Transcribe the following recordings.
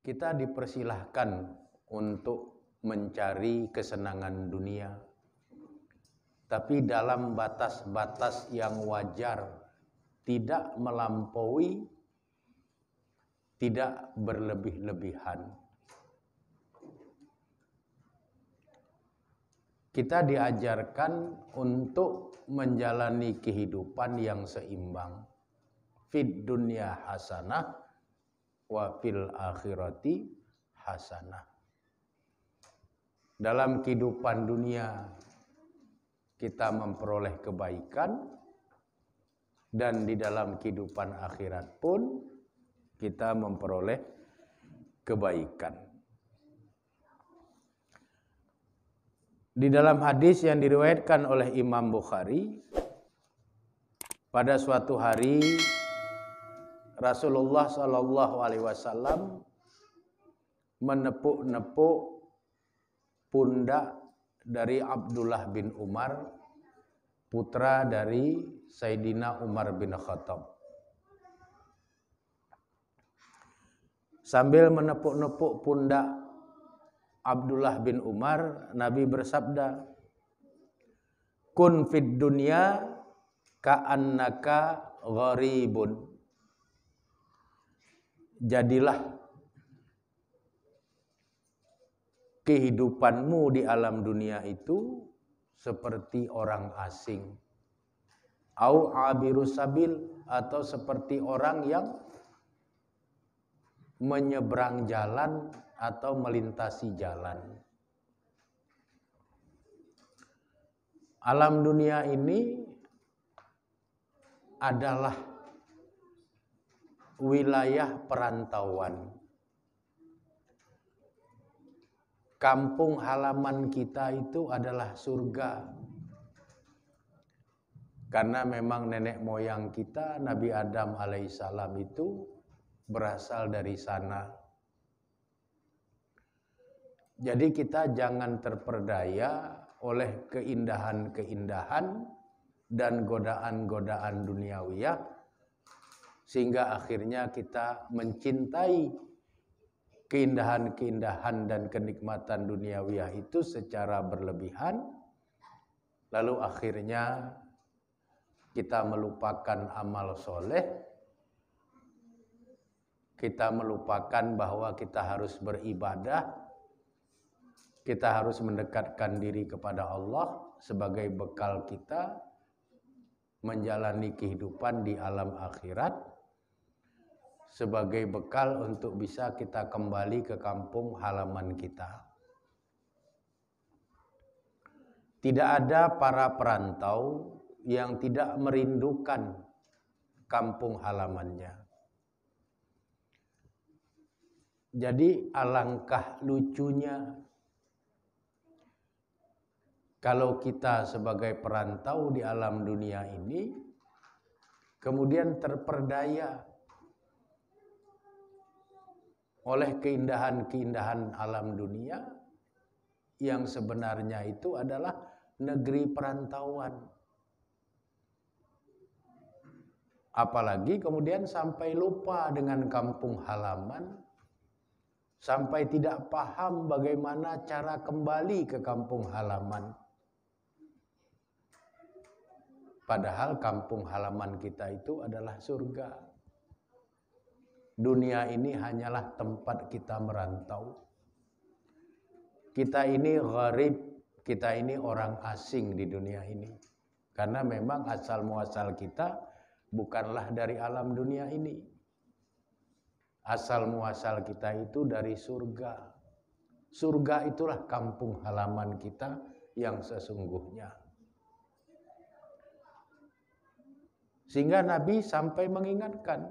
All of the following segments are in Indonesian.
kita dipersilahkan untuk mencari kesenangan dunia, tapi dalam batas-batas yang wajar, tidak melampaui, tidak berlebih-lebihan. Kita diajarkan untuk menjalani kehidupan yang seimbang. Fid dunya hasanah wa fil akhirati hasanah. Dalam kehidupan dunia kita memperoleh kebaikan, dan di dalam kehidupan akhirat pun kita memperoleh kebaikan. Di dalam hadis yang diriwayatkan oleh Imam Bukhari, pada suatu hari Rasulullah SAW menepuk-nepuk pundak dari Abdullah bin Umar, putra dari Sayyidina Umar bin Khattab. Sambil menepuk-nepuk pundak Abdullah bin Umar, Nabi bersabda, "Kun fid dunya ka'annaka gharibun." Jadilah kehidupanmu di alam dunia itu seperti orang asing. Au abirus sabil, atau seperti orang yang menyeberang jalan atau melintasi jalan. Alam dunia ini adalah wilayah perantauan. Kampung halaman kita itu adalah surga. Karena memang nenek moyang kita, Nabi Adam alaihissalam itu berasal dari sana. Jadi kita jangan terperdaya oleh keindahan-keindahan dan godaan-godaan duniawiyah, sehingga akhirnya kita mencintai keindahan-keindahan dan kenikmatan duniawiyah itu secara berlebihan, lalu akhirnya kita melupakan amal soleh, kita melupakan bahwa kita harus beribadah, kita harus mendekatkan diri kepada Allah sebagai bekal kita menjalani kehidupan di alam akhirat, sebagai bekal untuk bisa kita kembali ke kampung halaman kita. Tidak ada para perantau yang tidak merindukan kampung halamannya. Jadi alangkah lucunya kalau kita sebagai perantau di alam dunia ini kemudian terperdaya oleh keindahan-keindahan alam dunia yang sebenarnya itu adalah negeri perantauan. Apalagi kemudian sampai lupa dengan kampung halaman, sampai tidak paham bagaimana cara kembali ke kampung halaman. Padahal kampung halaman kita itu adalah surga. Dunia ini hanyalah tempat kita merantau. Kita ini gharib, kita ini orang asing di dunia ini. Karena memang asal muasal kita bukanlah dari alam dunia ini. Asal muasal kita itu dari surga. Surga itulah kampung halaman kita yang sesungguhnya. Sehingga Nabi sampai mengingatkan,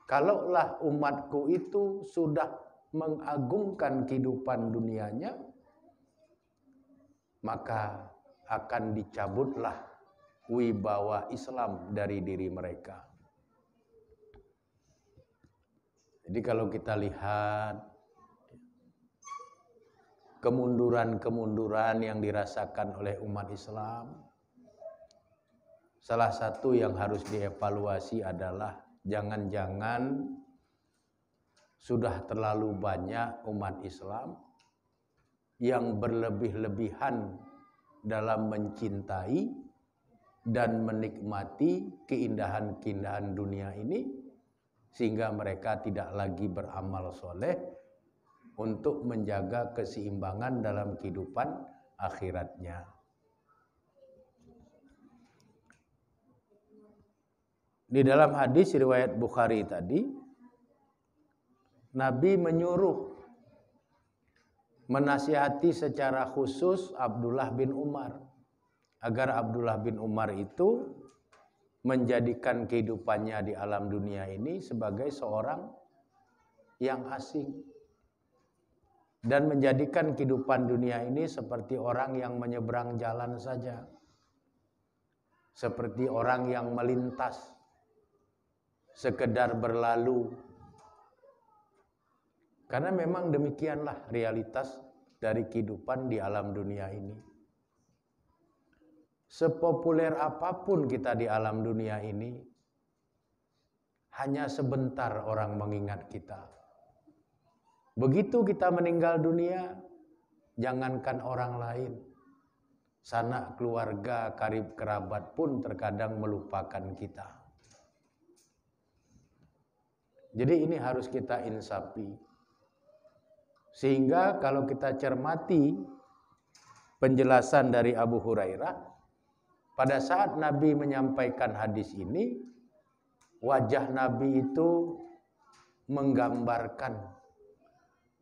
kalaulah umatku itu sudah mengagungkan kehidupan dunianya, maka akan dicabutlah wibawa Islam dari diri mereka. Jadi kalau kita lihat kemunduran-kemunduran yang dirasakan oleh umat Islam, salah satu yang harus dievaluasi adalah jangan-jangan sudah terlalu banyak umat Islam yang berlebih-lebihan dalam mencintai dan menikmati keindahan-keindahan dunia ini, sehingga mereka tidak lagi beramal soleh untuk menjaga keseimbangan dalam kehidupan akhiratnya. Di dalam hadis riwayat Bukhari tadi, Nabi menyuruh menasihati secara khusus Abdullah bin Umar agar Abdullah bin Umar itu menjadikan kehidupannya di alam dunia ini sebagai seorang yang asing dan menjadikan kehidupan dunia ini seperti orang yang menyeberang jalan saja, seperti orang yang melintas, sekedar berlalu. Karena memang demikianlah realitas dari kehidupan di alam dunia ini. Sepopuler apapun kita di alam dunia ini, hanya sebentar orang mengingat kita. Begitu kita meninggal dunia, jangankan orang lain, sanak keluarga, karib kerabat pun terkadang melupakan kita. Jadi ini harus kita insafi. Sehingga kalau kita cermati penjelasan dari Abu Hurairah, pada saat Nabi menyampaikan hadis ini, wajah Nabi itu menggambarkan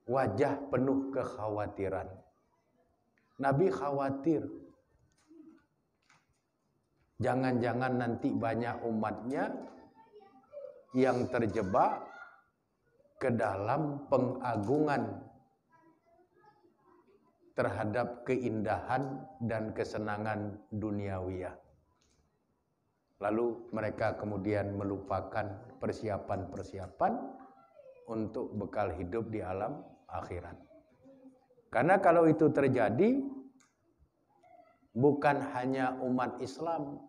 wajah penuh kekhawatiran. Nabi khawatir, jangan-jangan nanti banyak umatnya yang terjebak ke dalam pengagungan terhadap keindahan dan kesenangan duniawiyah. Lalu mereka kemudian melupakan persiapan-persiapan untuk bekal hidup di alam akhirat. Karena kalau itu terjadi, bukan hanya umat Islam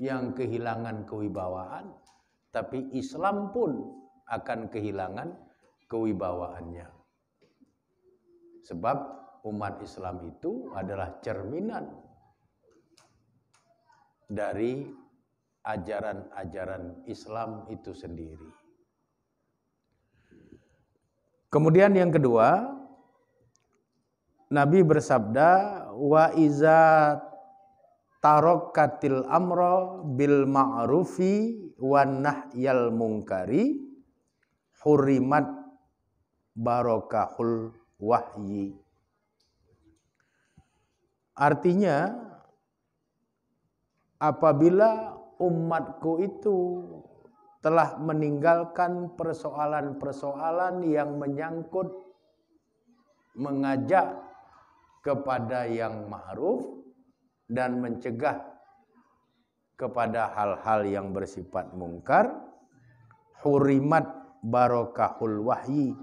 yang kehilangan kewibawaan, tapi Islam pun akan kehilangan kewibawaannya. Sebab umat Islam itu adalah cerminan dari ajaran-ajaran Islam itu sendiri. Kemudian yang kedua, Nabi bersabda, wa iza tarakatil amra bil ma'rufi wan nahyal munkari hurimat barakahul wahyi. Artinya, apabila umatku itu telah meninggalkan persoalan-persoalan yang menyangkut mengajak kepada yang ma'ruf dan mencegah kepada hal-hal yang bersifat mungkar, hurimat barakahul wahyi,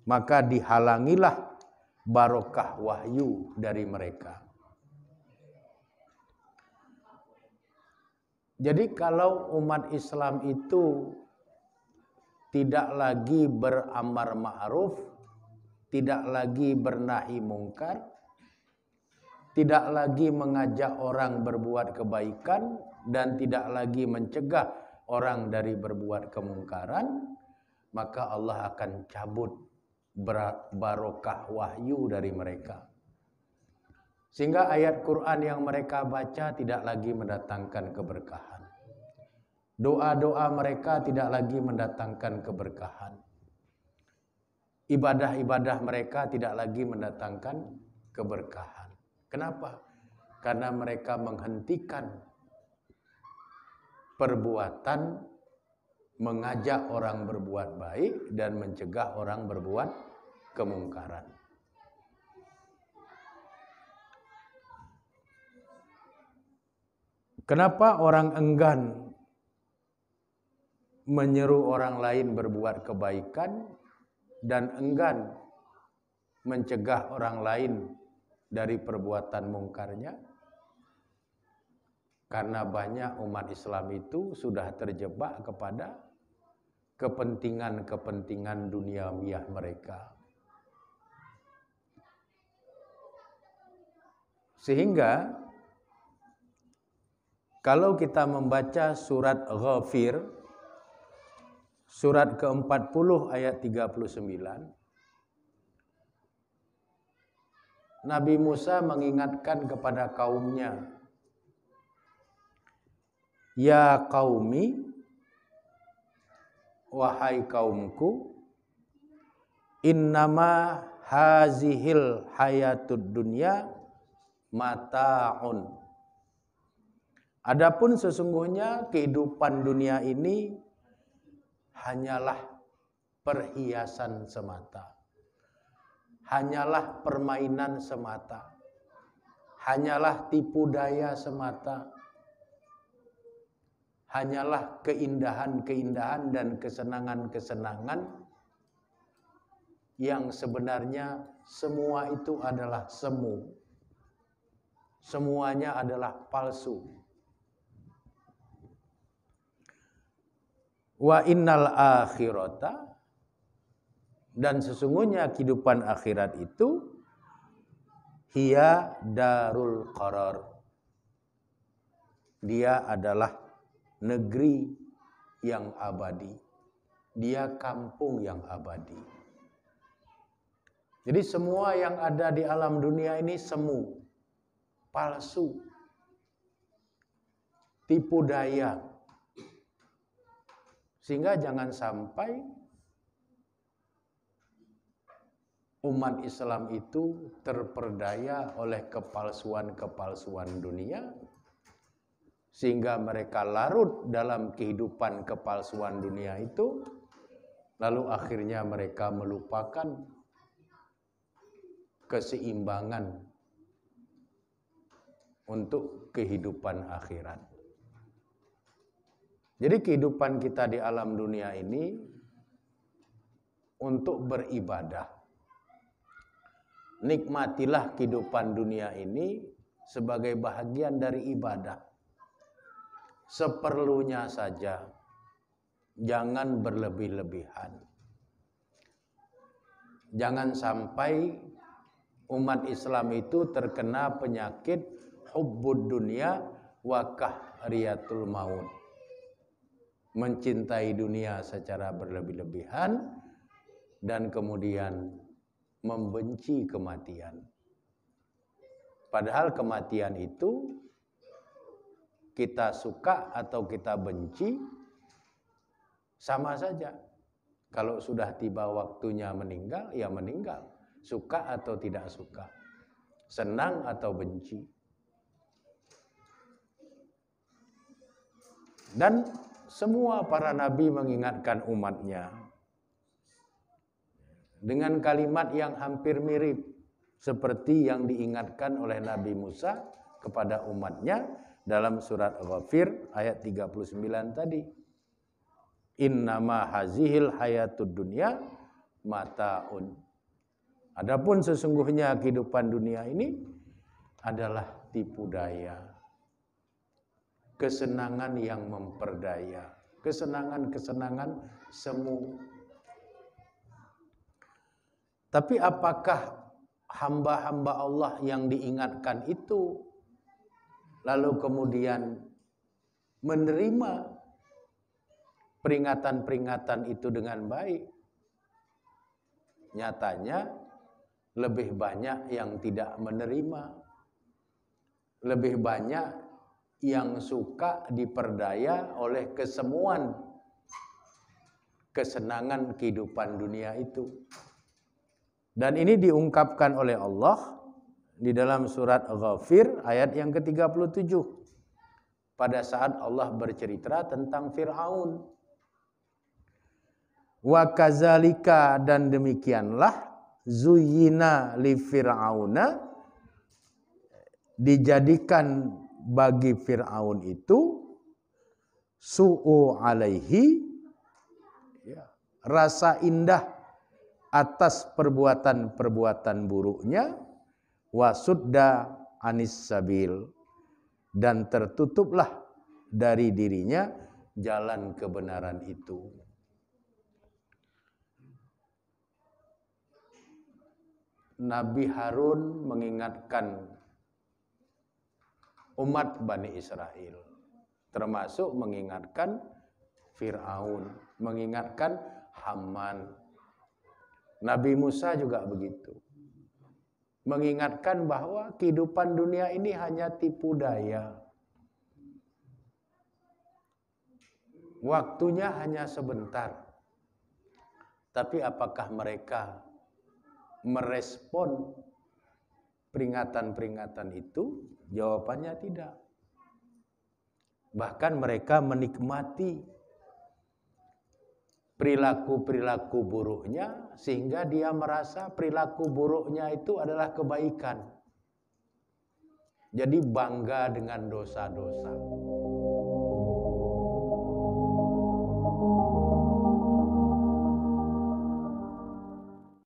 maka dihalangilah barokah wahyu dari mereka. Jadi kalau umat Islam itu tidak lagi beramar ma'ruf, tidak lagi bernahi mungkar, tidak lagi mengajak orang berbuat kebaikan, dan tidak lagi mencegah orang dari berbuat kemungkaran, maka Allah akan cabut barokah wahyu dari mereka. Sehingga ayat Quran yang mereka baca tidak lagi mendatangkan keberkahan. Doa-doa mereka tidak lagi mendatangkan keberkahan. Ibadah-ibadah mereka tidak lagi mendatangkan keberkahan. Kenapa? Karena mereka menghentikan perbuatan mengajak orang berbuat baik dan mencegah orang berbuat kemungkaran. Kenapa orang enggan menyeru orang lain berbuat kebaikan dan enggan mencegah orang lain dari perbuatan mungkarnya? Karena banyak umat Islam itu sudah terjebak kepada kepentingan-kepentingan duniawiah mereka. Sehingga kalau kita membaca surat Ghafir, surat ke-40 ayat 39, Nabi Musa mengingatkan kepada kaumnya, "Ya qaumi, wahai kaumku, innama hazihil hayatud dunya mata'un." Adapun sesungguhnya kehidupan dunia ini hanyalah perhiasan semata. Hanyalah permainan semata. Hanyalah tipu daya semata. Hanyalah keindahan-keindahan dan kesenangan-kesenangan yang sebenarnya semua itu adalah semu. Semuanya adalah palsu. Wa innal akhirata, dan sesungguhnya kehidupan akhirat itu hiya darul qarar. Dia adalah negeri yang abadi. Dia kampung yang abadi. Jadi semua yang ada di alam dunia ini semu, palsu, tipu daya. Sehingga jangan sampai umat Islam itu terperdaya oleh kepalsuan-kepalsuan dunia, sehingga mereka larut dalam kehidupan kepalsuan dunia itu, lalu akhirnya mereka melupakan keseimbangan untuk kehidupan akhirat. Jadi kehidupan kita di alam dunia ini untuk beribadah. Nikmatilah kehidupan dunia ini sebagai bahagian dari ibadah. Seperlunya saja. Jangan berlebih-lebihan. Jangan sampai umat Islam itu terkena penyakit hubbud dunya wa kahriyatul maut. Mencintai dunia secara berlebih-lebihan dan kemudian membenci kematian. Padahal kematian itu kita suka atau kita benci sama saja. Kalau sudah tiba waktunya meninggal, ya meninggal. Suka atau tidak suka. Senang atau benci. Dan semua para nabi mengingatkan umatnya dengan kalimat yang hampir mirip seperti yang diingatkan oleh Nabi Musa kepada umatnya dalam surat Ghafir ayat 39 tadi. Innama hazihil hayatud dunya mata'un. Adapun sesungguhnya kehidupan dunia ini adalah tipu daya. Kesenangan yang memperdaya, kesenangan-kesenangan semu. Tapi apakah hamba-hamba Allah yang diingatkan itu lalu kemudian menerima peringatan-peringatan itu dengan baik? Nyatanya lebih banyak yang tidak menerima, lebih banyak yang suka diperdaya oleh kesemuan kesenangan kehidupan dunia itu. Dan ini diungkapkan oleh Allah di dalam surat Ghafir ayat yang ke-37. Pada saat Allah bercerita tentang Fir'aun. Wa kazalika, dan demikianlah zuyyina li fir'auna, dijadikan bagi Fir'aun itu su'u alaihi, ya, rasa indah atas perbuatan-perbuatan buruknya, wasudda anis sabil, dan tertutuplah dari dirinya jalan kebenaran itu. Nabi Harun mengingatkan umat Bani Israel, termasuk mengingatkan Fir'aun, mengingatkan Haman. Nabi Musa juga begitu. Mengingatkan bahwa kehidupan dunia ini hanya tipu daya. Waktunya hanya sebentar. Tapi apakah mereka merespon peringatan-peringatan itu? Jawabannya tidak. Bahkan mereka menikmati perilaku-perilaku buruknya sehingga dia merasa perilaku buruknya itu adalah kebaikan. Jadi bangga dengan dosa-dosa.